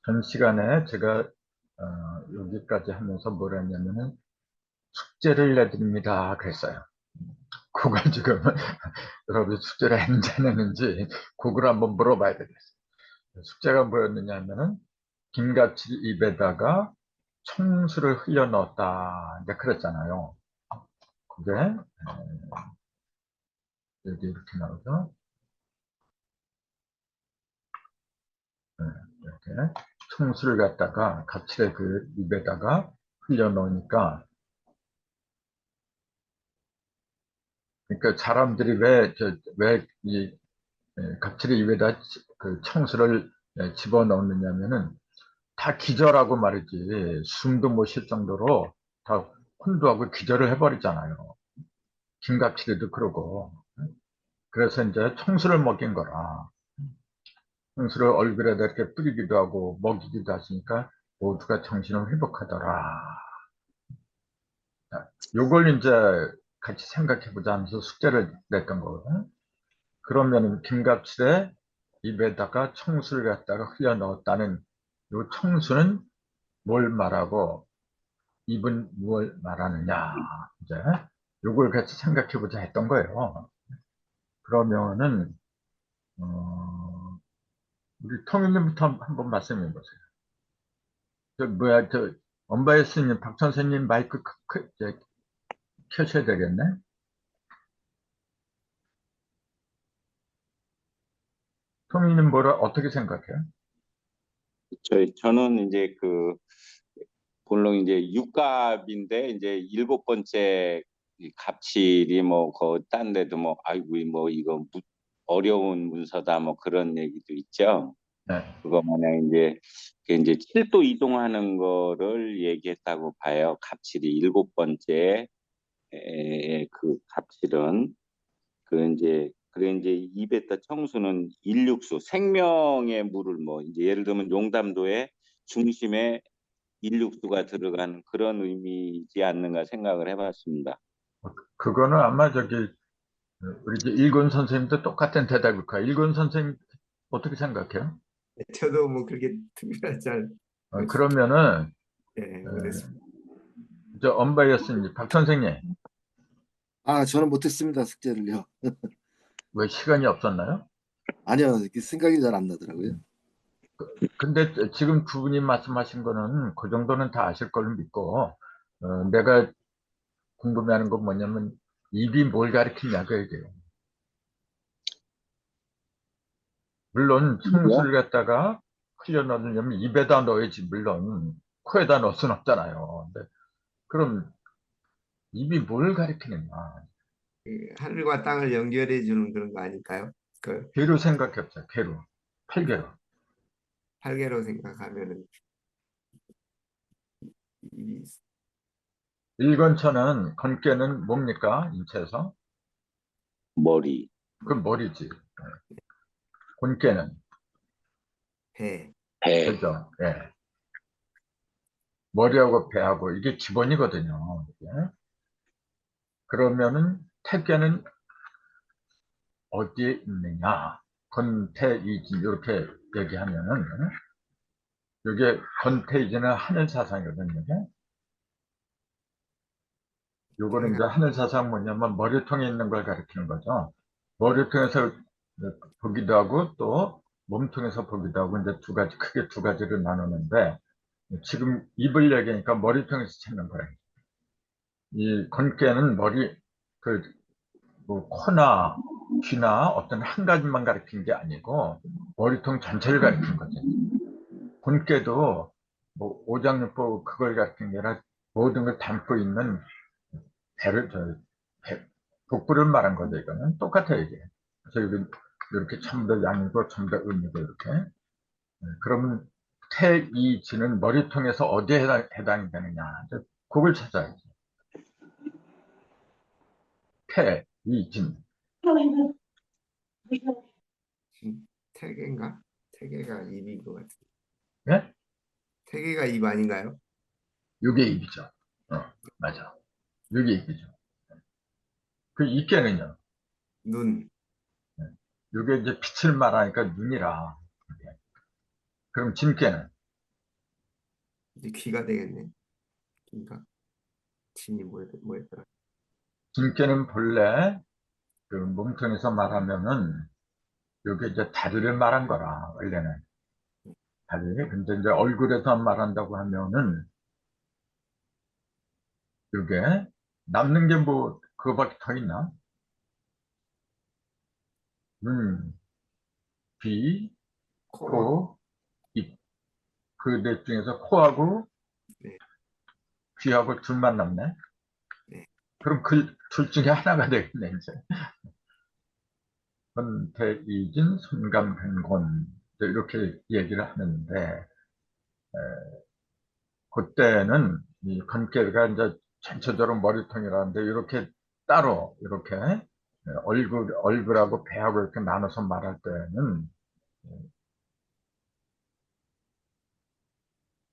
전 시간에 제가 여기까지 하면서 뭘 했냐면은 숙제를 내드립니다 그랬어요. 그걸 지금 여러분이 숙제를 했는지 안 했는지 그걸 한번 물어봐야 되겠어요. 숙제가 뭐였느냐 하면은 김가치 입에다가 청수를 흘려 넣었다 이제 그랬잖아요. 그게 여기 이렇게 나오죠. 이렇게 청수를 갖다가 가칠의 그 입에다가 흘려 넣으니까, 그러니까 사람들이 왜이 갑질의 입에다 그 청수를 집어넣느냐면은 다 기절하고 말이지, 숨도 못 쉴 정도로 다 혼두하고 기절을 해버리잖아요. 김갑칠이도 그러고. 그래서 이제 청수를 먹인 거라. 청수를 얼굴에다 이렇게 뿌리기도 하고 먹이기도 하시니까 모두가 정신을 회복하더라. 요걸 이제 같이 생각해보자 하면서 숙제를 냈던 거거든. 그러면 김갑칠의 입에다가 청수를 갖다가 흘려 넣었다는 요 청수는 뭘 말하고 입은 무엇을 말하느냐, 이제 요걸 같이 생각해보자 했던 거예요. 그러면은 우리 통일님부터 한번 말씀해 보세요. 엄바이 스님, 박 선생님 마이크 켜셔야 되겠네. 통일님 어떻게 생각해요? 저는 이제 본론 이제 육갑인데 이제 일곱 번째 이 갑질이 딴 데도 아이고 이거 어려운 문서다 그런 얘기도 있죠. 네. 그거 만약 그게 이제 7도 이동하는 거를 얘기했다고 봐요. 갑질이 일곱 번째 그 갑질은 그래 이제 입에다 청수는 일육수 생명의 물을 이제 예를 들면 용담도의 중심에 일육수가 들어가는 그런 의미이지 않는가 생각을 해봤습니다. 그거는 아마 우리 일군 선생님도 똑같은 대답일 거야. 일군 선생님 어떻게 생각해요? 저도 그렇게 특별하지 않. 그러면은 그랬습니다. 저 엄바이어스님, 박 선생님, 저는 못했습니다, 숙제를요. 왜 시간이 없었나요? 아니요, 이렇게 생각이 잘 안 나더라고요. 근데 지금 두 분이 말씀하신 거는 그 정도는 다 아실 걸로 믿고, 내가 궁금해하는 건 뭐냐면 입이 뭘 가리키냐고 얘기해요. 물론 청수를 갖다가 흘려 넣으려면 입에다 넣어야지, 물론 코에다 넣을 수는 없잖아요. 근데 그럼 입이 뭘 가리키느냐? 하늘과 땅을 연결해 주는 그런 거 아닐까요? 괴로 생각해보자. 괴로, 팔괴로. 팔개로 생각하면은 일건천은, 건께는 뭡니까? 인체에서? 머리. 그건 머리지. 곤께는 배. 배죠. 예. 머리하고 배하고 이게 기본이거든요. 이게. 그러면은 태계는 어디에 있느냐? 건태이지 이렇게 얘기하면은 이게 건태이지는 하늘 사상이거든요. 이게. 요거는 이제 하늘 사상 뭐냐면 머리통에 있는 걸 가리키는 거죠. 머리통에서 보기도 하고 또 몸통에서 보기도 하고 이제 크게 두 가지를 나누는데, 지금 입을 얘기하니까 머리통에서 찾는 거예요. 이 건께는 코나 귀나 어떤 한 가지만 가리킨 게 아니고 머리통 전체를 가리킨 거죠. 곤께도 오장육부 그걸 가리킨 게 아니라 모든 걸 담고 있는 복부를 말한 거죠. 이거는 똑같아요, 이게. 그래서 이렇게 첨도 양이고 첨도 음이고 이렇게. 그러면 태이지는 머리통에서 어디에 해당이 되느냐? 그걸 찾아야지. 태이진. 태계인가? 태계가 입인 것 같은데. 예? 태계가 입 아닌가요? 이게 입이죠. 맞아. 이게 입이죠. 그 입게는요. 눈. 이게 이제 빛을 말하니까 눈이라. 그럼 진께는 이제 귀가 되겠네. 귀가. 진이 뭐였더라? 진께는 본래 그 몸통에서 말하면은 요게 이제 다리를 말한 거라, 원래는. 다리. 근데 이제 얼굴에서 말한다고 하면은 요게 남는 게 뭐, 그거밖에 더 있나? 눈, 귀, 코. 코, 입. 그 넷 중에서 코하고 네. 귀하고 둘만 남네? 네. 그럼 그 둘 중에 하나가 되겠네, 이제. 권태이진, 손감행곤. 이렇게 얘기를 하는데, 그때는 이 건깨가 이제 전체적으로 머리통이라는데 이렇게 따로 이렇게 얼굴하고 배하고 이렇게 나눠서 말할 때는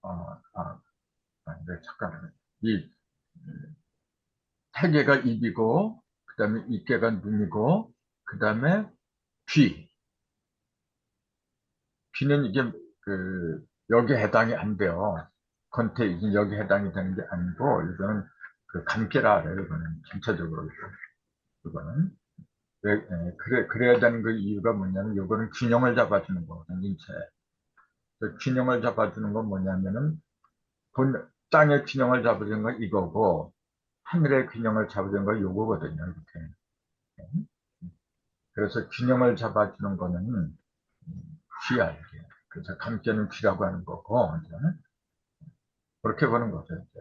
아, 아, 네, 잠깐만요. 이 태계가 입이고 그다음에 입계가 눈이고 그다음에 귀. 귀는 이게 그 여기에 해당이 안 돼요. 건태이진 여기 해당이 되는 게 아니고 이거는 그 감깨라 그래요. 이거는 전체적으로 이거는. 그래야 되는 그 이유가 뭐냐면, 요거는 균형을 잡아주는 거거든요, 인체. 그 균형을 잡아주는 건 뭐냐면은, 땅의 균형을 잡아주는 건 이거고, 하늘의 균형을 잡아주는 건 요거거든요, 이렇게. 그래서 균형을 잡아주는 거는 귀야, 이게. 그래서 감깨는 귀라고 하는 거고, 이제. 그렇게 보는 거죠, 이제.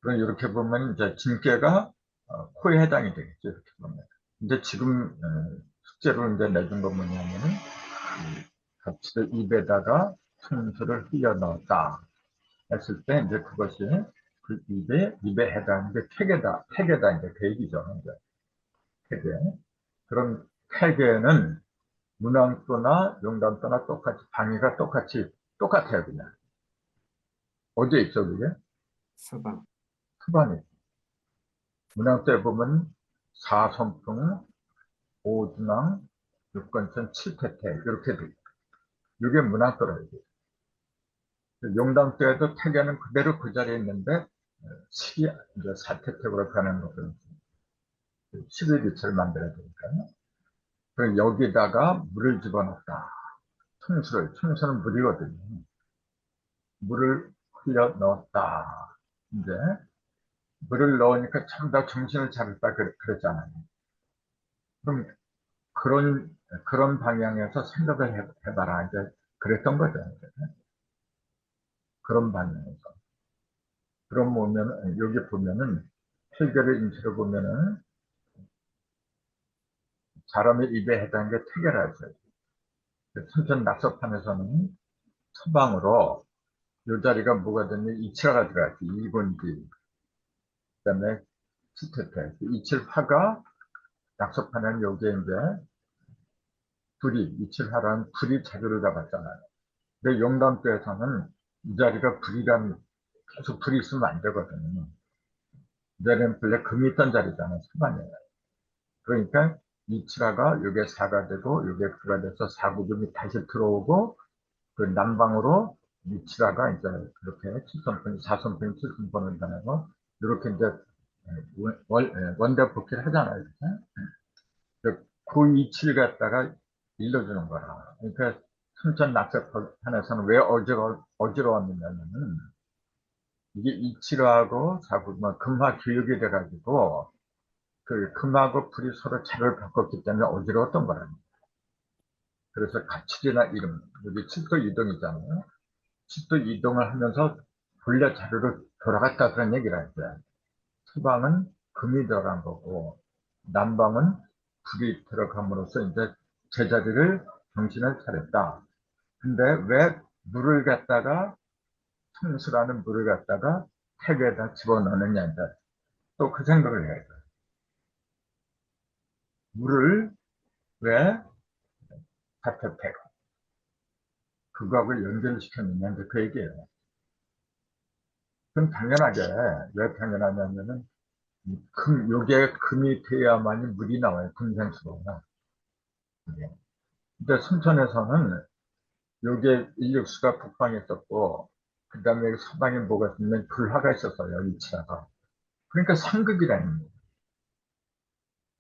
그럼 이렇게 보면 이제 진깨가 코에 해당이 되겠죠, 이렇게 보면. 근데 지금 숙제로 이제 내준 건 뭐냐면은, 겹치를 입에다가 순수를 흘려 넣었다 했을 때 이제 그것이 그 입에 해당하는 게 태계다 이제 그 얘기죠. 이제 태계. 그럼 태계는 문왕도나 용담도나 똑같이 방위가 똑같아요 그냥. 어디에 있죠 그게? 서방. 수반이. 문왕도에 보면 사선풍, 오준왕, 육건천, 칠태태 이렇게 돼. 이게 문왕도라 이게. 용담 때에도 태계는 그대로 그 자리에 있는데 식이 이제 사태택으로 변하는 것은 식의 빛을 만들어야 되니까요. 그럼 여기다가 물을 집어넣었다. 청수는 물이거든요. 물을 흘려 넣었다. 이제 물을 넣으니까 참 더 정신을 차렸다 그랬잖아요. 그럼 그런 방향에서 생각을 해봐라. 이제 그랬던 거죠. 이제. 그런 방향에서. 그럼 보면 여기 보면은 헬결의 인체를 보면은 사람의 입에 해당하는 게 태계라 했어요. 천천 낙서판에서는 서방으로 이 자리가 뭐가 됐냐, 이칠화가 들어갔지. 이곤기, 그다음에 치테테. 이칠화가 낙서판에는 여기에 이제 이칠화라는 불이 자리를 잡았잖아요. 근데 용담도에서는 이 자리가 불이란, 계속 불이 있으면 안 되거든요. 이 자리는 원래 금이 있던 자리잖아요, 서방에. 그러니까 이칠화가 요게 사가 되고 요게 구가 돼서 사구금이 다시 들어오고 그 남방으로 이칠화가 이제 그렇게 칠성분이 사성분이 칠성분을 변하고 이렇게 이제 원대 복귀를 하잖아요. 그 이치를 갖다가 일러주는 거라. 그러니까 순천 낙서판에서는 왜 어지러웠느냐면은 이게 이치화하고 자꾸 뭐 금화 교육이 돼가지고 그 금하고 불이 서로 자료를 바꿨기 때문에 어지러웠던 거랍니다. 그래서 갑칠이나 이름, 여기 칠도 이동이잖아요. 칠도 이동을 하면서 본래 자료로 돌아갔다 그런 얘기를 하죠. 서방은 금이 들어간 거고, 남방은 불이 들어감으로써 이제 제자리를 정신을 차렸다. 근데 왜 물을 갖다가, 청수라는 물을 갖다가 택에다 집어넣느냐, 또 그 생각을 해야 돼요. 물을 왜 사태택, 그거하고 연결시켰느냐, 이제 그 얘기예요. 그럼 당연하게, 왜 당연하냐면은, 요게 금이 돼야만이 물이 나와요, 금생수가. 근데 순천에서는 요게 인력수가 북방에 있었고, 그 다음에 서방에 뭐가 있냐면 불화가 있었어요. 이치라가. 그러니까 상극이라는 거예요.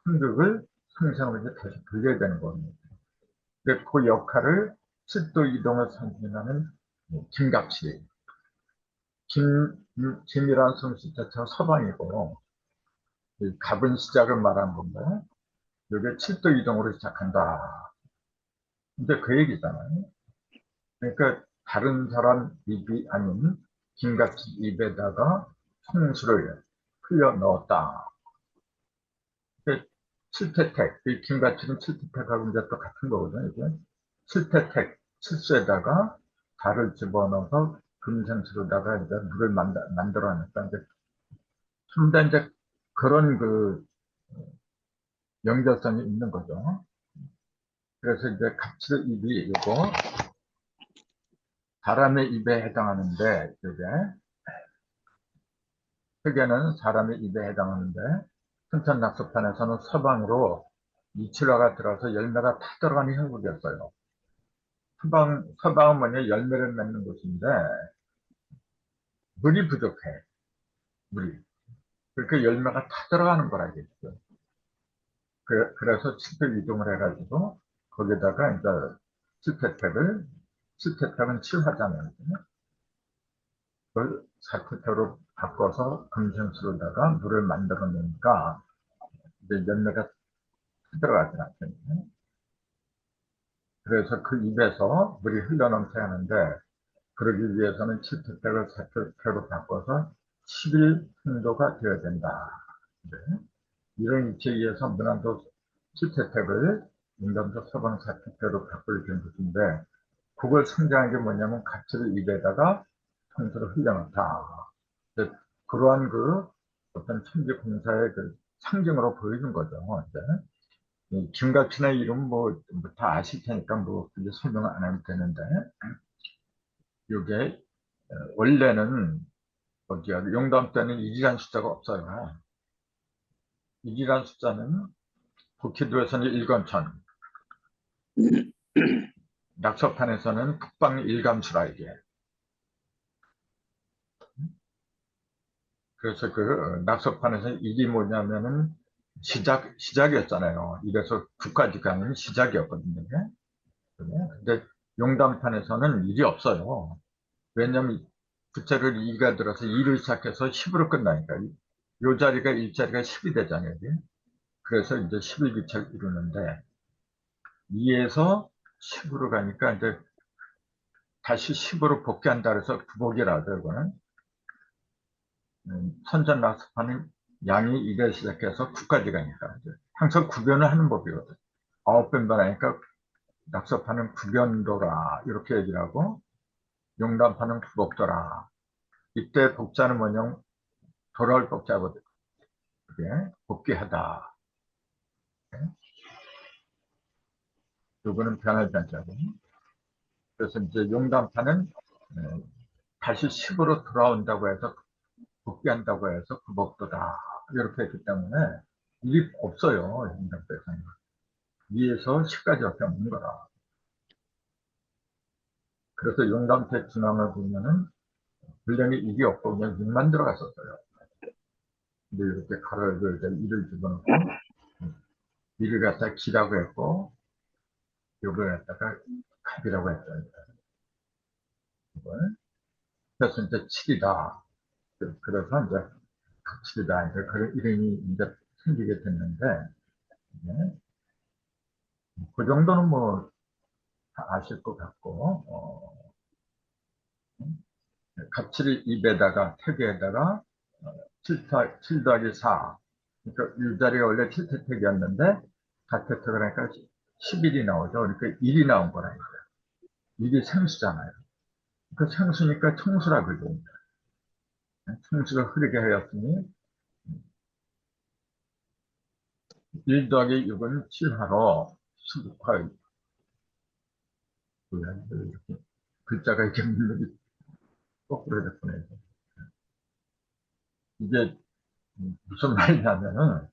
상극을 상상으로 이제 다시 돌려야 되는 겁니다. 근데 그 역할을 7도 이동을 상징하는 김갑실. 김이라는 성씨 자체가 서방이고, 이 갑은 시작을 말한 건데, 이게 7도 이동으로 시작한다. 이제 그 얘기잖아요. 그러니까 다른 사람 입이 아닌 김갑실 입에다가 홍수를 흘려 넣었다. 칠태택, 이 김갑실은 칠태택하고 이제 또 같은 거거든요. 이게 칠태택, 칠수에다가 달을 집어넣어서 금생수로다가 이제 물을 만들어내니까 이제 좀 이제 그런 그 연결성이 있는 거죠. 그래서 이제 갑질 입이 이거 사람의 입에 해당하는데, 이게 흑에는 사람의 입에 해당하는데, 순천낙서판에서는 서방으로 이칠화가 들어서 열매가 다 들어가는 형국이었어요. 서방은 뭐냐, 열매를 맺는 곳인데, 물이 부족해. 물이. 그러니까 열매가 다 들어가는 거라겠죠. 그래서 칠택 이동을 해가지고, 거기다가 이제 칠택은 칠화잖아요. 그걸 사태태로 바꿔서 금생수로다가 물을 만들어내니까, 이제 열매가 들어가지 않거든요. 그래서 그 입에서 물이 흘러넘쳐야 하는데, 그러기 위해서는 칠택을 사택으로 바꿔서 11풍도가 되어야 된다. 네. 이런 이치에 의해서 문안도 칠택을 인감도 서방 사택으로 바꿀 것인데, 그걸 상징하는 게 뭐냐면 가치를 입에다가 평소로 흘려놓다. 그러한 그 어떤 천지 공사의 그 상징으로 보이는 거죠. 이제. 이 김갑신의 이름 다 아실 테니까 그게 설명 안 해도 되는데, 이게 원래는 용담 때는 1이라는 숫자가 없어요. 1이라는 숫자는 북희도에서는 일건천, 낙서판에서는 북방 일감수라 이게. 그래서 그 낙서판에서 1이 뭐냐면은 시작이었잖아요. 이래서 9까지 가는 시작이었거든요. 이게. 근데 용담판에서는 1이 없어요. 왜냐면 부채를 2가 들어서 2를 시작해서 10으로 끝나니까 이 자리가 1자리가 10이 되잖아요. 이게. 그래서 이제 11기차를 이루는데 2에서 10으로 가니까 이제 다시 10으로 복귀한다 그래서 구복이라고 이거는 선전낙습하는 양이 1에 시작해서 9까지 가니까 이제 항상 구변을 하는 법이거든. 9변 변하니까 낙섭하는 구변도라 이렇게 얘기를 하고 용담파는 구복도라. 이때 복자는 뭐냐 돌아올 복자거든. 그게 복귀하다. 요거는 변할 변자고. 그래서 이제 용담파는 다시 10으로 돌아온다고 해서 복귀한다고 해서 구복도다. 이렇게 했기 때문에 일이 없어요. 용담파에서는. 2에서 10까지밖에 없는 거라. 그래서 용담파 중앙을 보면은 분량이 일이 없고 그냥 6만 들어갔었어요. 근데 이렇게 가로를 일을 집어넣고 일을 갖다 기라고 했고 요걸 갖다가 갑이라고 했어요. 이걸. 그래서 이제 7이다. 그래서 이제 갑칠이다. 이제 그런 이름이 이제 생기게 됐는데, 네. 그 정도는 뭐 다 아실 것 같고, 갑칠을 입에다가, 택에다가 7 더하기 4. 그러니까 이 자리가 원래 7태택이었는데, 4태택을 하니까 11이 나오죠. 그러니까 1이 나온 거라니까요. 1이 생수잖아요. 그 생수니까 청수라 그러죠. 청수가 흐르게 하였으니 1 더하기 6은 7화로 수국화 이렇게 글자가 이렇게 물르기 거꾸로 됐구나. 이게 무슨 말이냐면은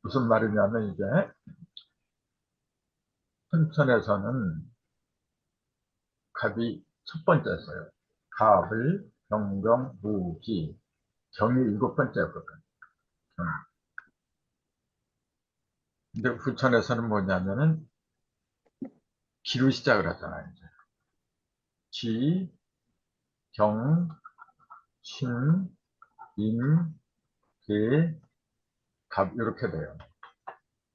무슨 말이냐면 이제 천천에서는 갑이 첫 번째였어요. 갑을, 경경, 무기. 경이 7번째였거든. 근데 후천에서는 뭐냐면은 기로 시작을 하잖아요. 이제. 기, 경, 신, 임, 계, 갑 이렇게 돼요.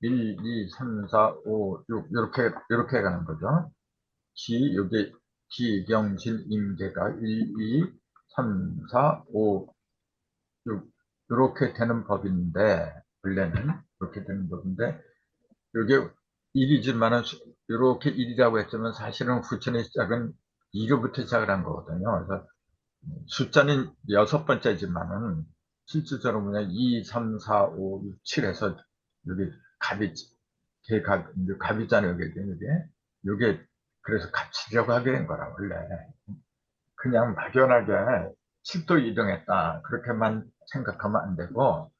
1, 2, 3, 4, 5, 6 이렇게 가는 거죠. 기, 요게 기, 경, 신, 임, 계가 1, 2, 3, 4, 5, 6 이렇게 되는 법인데 원래는 그렇게 되는 법인데 이게 1이지만은 이렇게 1이라고 했지만 사실은 후천의 시작은 2로부터 시작을 한 거거든요. 그래서 숫자는 6번째지만은 실질적으로 뭐냐 2, 3, 4, 5, 6, 7에서 여기 갑이 갑이잖아요. 이게 그래서 값치려고 하게 된 거라 원래 그냥 막연하게 10도 이동했다 그렇게만 생각하면 안 되고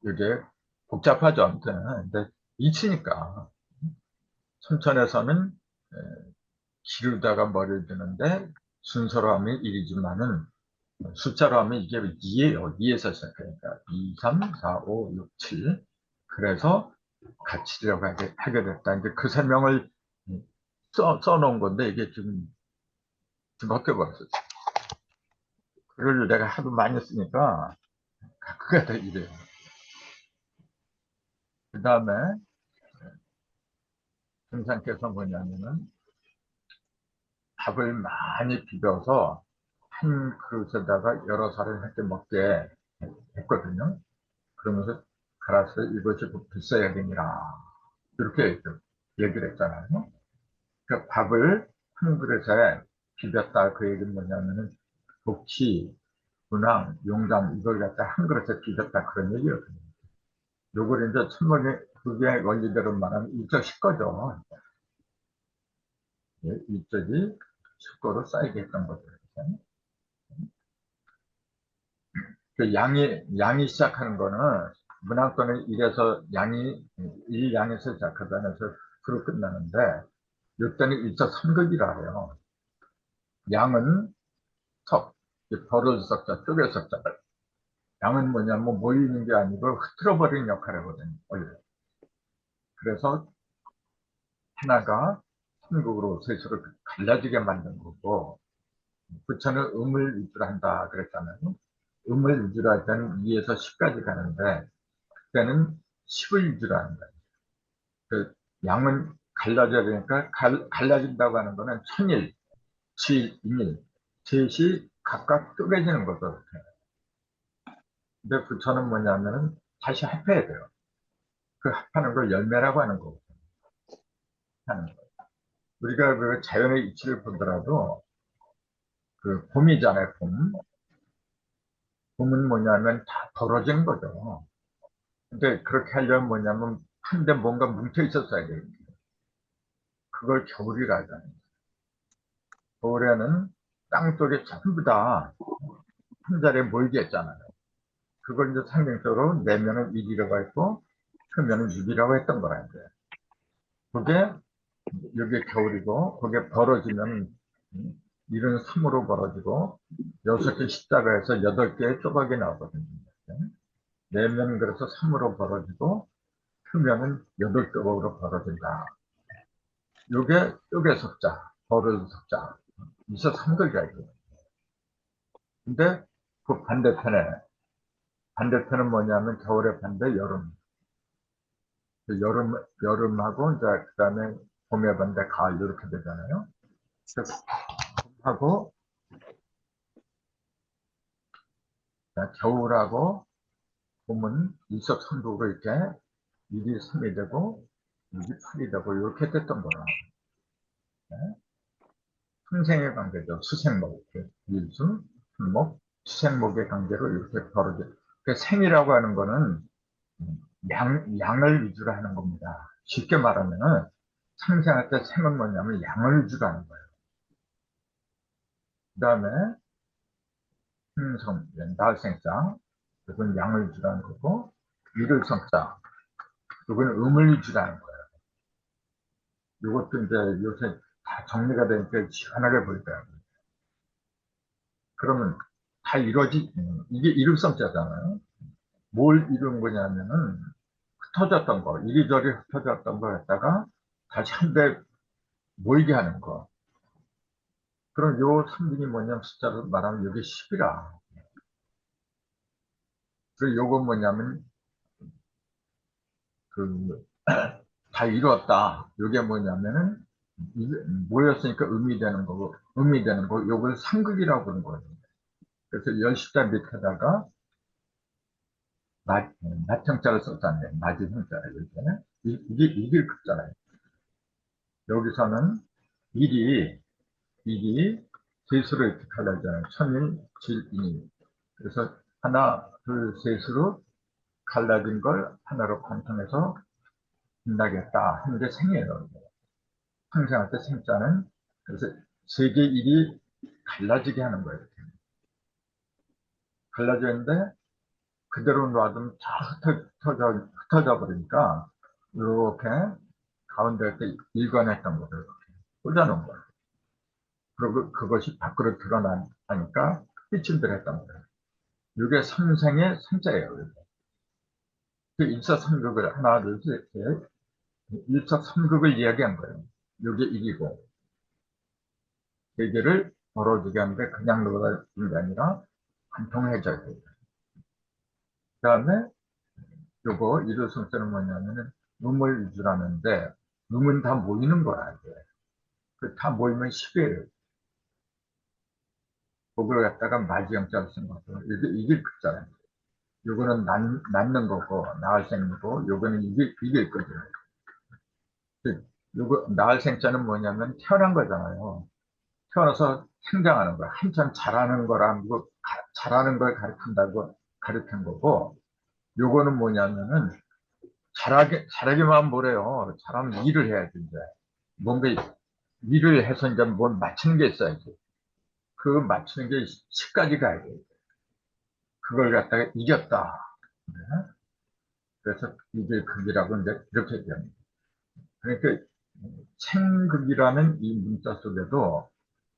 이게 복잡하죠. 아무튼 근데 이치니까 천천에서는 기르다가 머리를 드는데 순서로 하면 1이지만은 숫자로 하면 이게 2예요. 2에서 시작하니까 2, 3, 4, 5, 6, 7 그래서 같이 하게 됐다. 이제 그 설명을 써놓은 건데 이게 지금 바뀌어버렸어요. 그걸 내가 하도 많이 쓰니까 그게 다 이래요. 그 다음에 등산께서 뭐냐면은 밥을 많이 비벼서 한 그릇에다가 여러 살을 함께 먹게 했거든요. 그러면서 가라사 이것이 비싸야 되니라 이렇게 얘기를 했잖아요. 그 밥을 한 그릇에 비볐다 그 얘기는 뭐냐면은 복치, 분황, 용당 이걸 갖다 한 그릇에 비볐다 그런 얘기거든요. 요걸 이제 천문의 그게 원리대로 말하면 일적 식거죠. 예, 일적이 식거로 쌓이게 했던 거죠. 그 양이 시작하는 거는 문학권은 1에서 양이 1양에서 시작하면서 그로 끝나는데 이때는 1차 3극이라 해요. 양은 석, 벌을 석자, 쪼개 석자. 양은 뭐냐면 모이는 게 아니고 흐트러버리는 역할을 하거든요. 원래. 그래서 하나가 3극으로 스스로 갈라지게 만든 거고 부처는 음을 위주로 한다 그랬잖아요. 음을 위주로 할 때는 2에서 10까지 가는데 그때는 10을 위주로 한다. 그 양은 갈라져야 되니까 갈라진다고 하는 거는 천일, 칠, 인일, 셋이 각각 쪼개지는 거죠. 근데 부처는 뭐냐면은 다시 합해야 돼요. 그 합하는 걸 열매라고 하는 거고 하는 거예요. 우리가 그 자연의 이치를 보더라도 그 봄이잖아요, 봄. 봄은 뭐냐면 다 벌어지는 거죠. 근데 그렇게 하려면 뭐냐면 한데 뭔가 뭉쳐 있었어야 돼요. 그걸 겨울이라 하잖아요. 겨울에는 땅 속에 전부 다 한 자리에 모이게 했잖아요. 그걸 이제 상징적으로 내면은 1이라고 했고, 표면은 6이라고 했던 거라는 거예요. 그게, 여기 겨울이고, 그게 벌어지면, 1은 3으로 벌어지고, 6개 십자가 해서 8개의 조각이 나오거든요. 내면은 그래서 3으로 벌어지고, 표면은 8조각으로 벌어진다. 요게 쪼개 석자, 벌을 석자. 있어 3극이야, 이거. 근데 그 반대편은 뭐냐면 겨울의 반대, 여름. 그 여름하고 이제 그 다음에 봄의 반대, 가을 이렇게 되잖아요. 그래서 봄하고 겨울하고 봄은 일석삼극으로 이렇게 1이 3이 되고 6이 8이 되고 이렇게 됐던 거라. 네? 순생의 관계죠. 수생목, 일수, 순목, 수생목의 관계로 이렇게 벌어져. 그 생이라고 하는 거는 양을 위주로 하는 겁니다. 쉽게 말하면은 상생할 때 생은 뭐냐면 양을 위주로 하는 거예요. 그 다음에 흥성, 날생자, 이건 양을 위주로 하는 거고, 일을성자, 이건 음을 위주로 하는 거예요. 이것도 이제 요새 다 정리가 되니까 시원하게 보일 거예요. 그러면 다 이루어지, 이게 이룰성자잖아요. 뭘 이룬 거냐면은 흩어졌던 거, 이리저리 흩어졌던 거 갖다가 다시 한데 모이게 하는 거. 그럼 요 3등이 뭐냐면 숫자로 말하면 여기 10이라. 그리고 요건 뭐냐면 그 다 이루었다. 요게 뭐냐면은 이게 모였으니까 의미되는 거고, 의미되는 거, 요걸 상극이라고 부르는 거예요. 그래서 열십자 밑에다가 맏형자를 썼잖아요. 맞은 형자를 이렇게. 이게 급잖아요. 여기서는 일이 셋으로 이렇게 갈라지잖아요. 천일, 질, 인. 그래서 하나, 둘, 셋으로 갈라진 걸 하나로 관통해서 빛나겠다 하는 게 생이에요. 항생할 때 생자는 그래서 세계 일이 갈라지게 하는 거예요. 이렇게. 갈라져 있는데 그대로 놔두면 다 흩어져 버리니까 이렇게 가운데 이렇게 일관했던 거를 이렇게 꽂아놓은 거예요. 그리고 그것이 밖으로 드러나니까 삐침들했던 거예요. 이게 삼생의 삼자예요. 그 일사삼극을 하나, 둘, 셋, 넷, 일사삼극을 이야기한 거예요. 이게 일이고 세 개를 멀어지게 하는데 그냥 넣어주는 게 아니라 관통해져야 돼요. 그 다음에 요거 일요성자는 뭐냐면은 음을 위주라는데 음은 다 모이는 거야. 다 모이면 10이에요. 그걸 갖다가 맞이형자를 쓴 거죠. 이게 급자예요. 요거는 낳는 거고 나을생이고 요거는 이길 거죠. 요거 나을생자는 뭐냐면 태어난 거잖아요. 태어나서 성장하는 거야. 한참 자라는 거랑 자라는 걸 가르친 거고 요거는 뭐냐면은 잘하기만 하면 뭐래요. 잘하면 일을 해야지 이제. 뭔가 일을 해서 이제 뭘 맞추는 게 있어야지. 그 맞추는 게 10까지 가야 돼. 그걸 갖다가 이겼다. 네. 그래서 이게 극이라고 이제 이렇게 얘기합니다. 그러니까 생극이라는 이 문자 속에도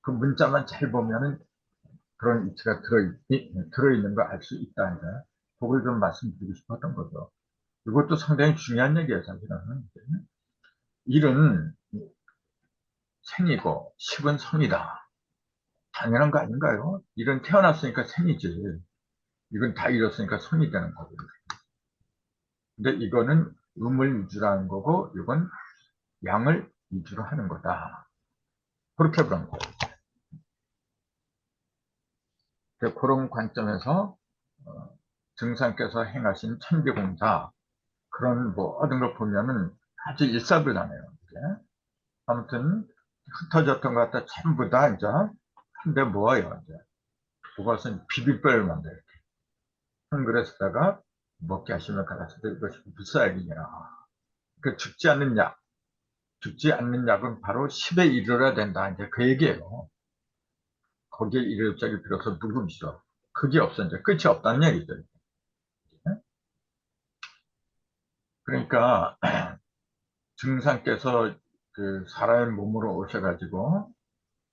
그 문자만 잘 보면은 그런 이치가 들어있는 거 알 수 있다. 이제. 그걸 좀 말씀드리고 싶었던 거죠. 이것도 상당히 중요한 얘기예요, 사실은. 일은 생이고, 식은 성이다. 당연한 거 아닌가요? 일은 태어났으니까 생이지. 이건 다 이뤘으니까 성이 되는 거고. 근데 이거는 음을 위주로 하는 거고, 이건 양을 위주로 하는 거다. 그렇게 그런 거예요. 그런 관점에서 증상께서 행하신 천지공사 그런 모든 걸 보면은 아주 일사불란해요. 아무튼 흩어졌던 것 같다 전부 다 이제 한데 모아요. 이제 그것은 비빔밥을 만들어요. 한 그릇에다가 먹게 하시면 가라사대 이것이 불사약이냐. 그 죽지 않는 약은 바로 10에 이르러야 된다. 이제 그 얘기예요. 거기에 이를 적이 비로소 누구이죠. 그게 없어 이제 끝이 없다는 얘기죠. 그러니까 증상께서 그 사람의 몸으로 오셔가지고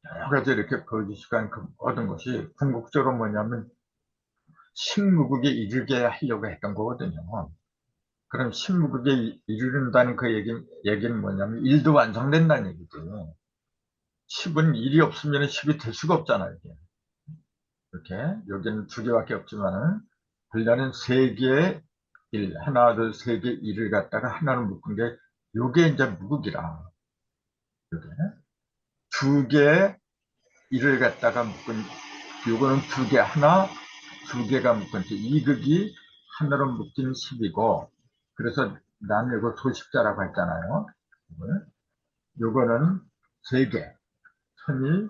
여러 가지 이렇게 보여주시간 그 얻은 것이 궁극적으로 뭐냐면 신무국에 이르게 하려고 했던 거거든요. 그럼 신무국에 이르른다는 그 얘기는 뭐냐면 일도 완성된다는 얘기죠. 10은 일이 없으면 10이 될 수가 없잖아요. 이게. 이렇게 여기는 두 개밖에 없지만은 분량은 세 개의 일, 하나, 둘, 세 개 일을 갖다가 하나로 묶은 게 요게 이제 무국이라. 요게 두 개의 일을 갖다가 묶은 요거는 두 개, 하나, 두 개가 묶은 이극이 하나로 묶인 10이고 그래서 나는 이거 소십자라고 했잖아요. 요거는 세 개, 천일,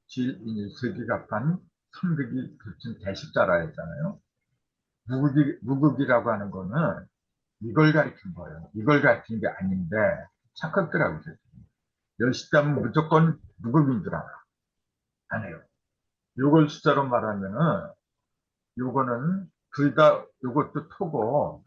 질, 인일, 세기갑한 삼극이 붙인 대십자라 했잖아요. 무극이라고 하는 거는 이걸 가리킨 거예요. 이걸 가리킨 게 아닌데 착각들하고 있어요. 열십자면 무조건 무극인 줄 알아. 아니에요. 요걸 숫자로 말하면은 요거는 둘 다 요것도 토고